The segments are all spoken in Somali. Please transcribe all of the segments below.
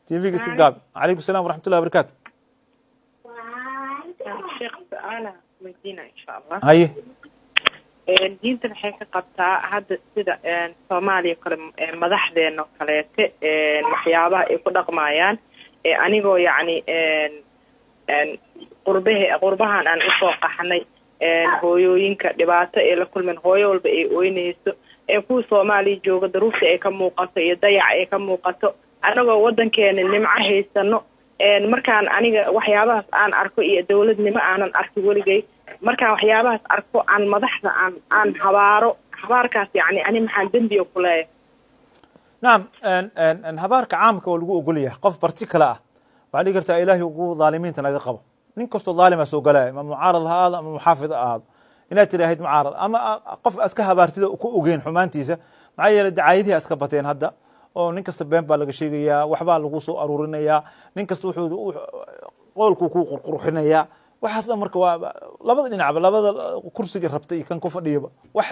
تيفيك السقاب. عليكم السلام ورحمة الله وبركاته. شيخ أنا مدينة إن شاء الله. هاي diinta maxay ka qabtaa hadda sida Soomaaliya kale madaxdeena kaleete waxyaabaha ay ku dhaqmayaan anigoo yacni qurbahan aan u soo qaxnay hooyooyinka dhibaato ee la kulmeen hooyo walba ay ooynayso kuwa Soomaaliya jooga daruufta ay ka muuqato iyo dayac ay ka muuqato anagoo wadankeena nimco haysano markaan aniga waxyaabahaas aan arko iyo dawladnimo aanan arki waligay markaan waxyaabahaas arko aan madaxda aan habaarkaas yani ani maxaan dambiga ku leeyahay نعم ان habaarka caamka oo lagu ogol yahay qof particular ah waxa dhici kartaa ilaahay ugu dhaalimiinta naga qabo nin kasto dhaalima soo galay ama mucaarad haada ama muxaafid aad inaad tiraahid mucaarad ama qof aska habaartida ku ogeen xumaantiisa maxay yeelay dacaayadihi aska bateen hadda oo nin kasta been baa laga sheegayaa waxba lagu soo aruurinayaa nin kasta wuxuu qolku ku qurqurxinayaa waxaas marka waa labada dhinac labada kursiga rabtay kan ku fadhiyaba wax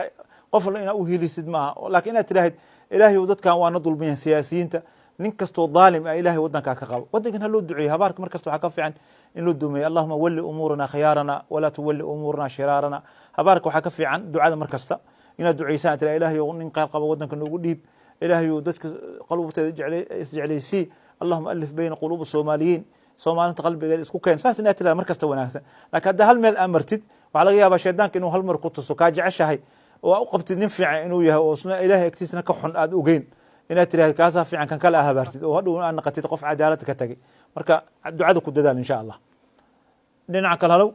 qof ina u helisid ma laakiin inaad tiraahid ilaahay dadkan waa na dulmiyeen siyaasiyiinta nin kasto dhaalim ah ilaahay wadanka ka qabo wadankan loo duceeyo habaarka markasta waxa ka fiican in loo duumeeyo allahumma walli umurana khiyarana wala tuwalli umurana shirarana habaarka waxa ka fiican ducada markasta inaad duceysaan tira ilaahay nin qaar qabo wadanka noogu dhiib ilaahay dadka qalbigooda isjeclaysi allahumma alif bayna qulub as-soomaliyiin Soomaalida qalbigeeda isku keen saas inaad tira markasta wanaagsan laakiin hada hal meel amartid waxa laga yaabaa shaydaanka inuu hal mar ku tuso ka jeceshahay oo u qabtid nin fiican inuu yahay oo isna ilaahay agtiisna ka xun aad ogeyn inaad tiraahdo kaasa fiican kan kala habaartid oo hadhow aan naqatid qof cadaalad ka tagay marka ducada ku dadaal insha Allah dhinaca kale halow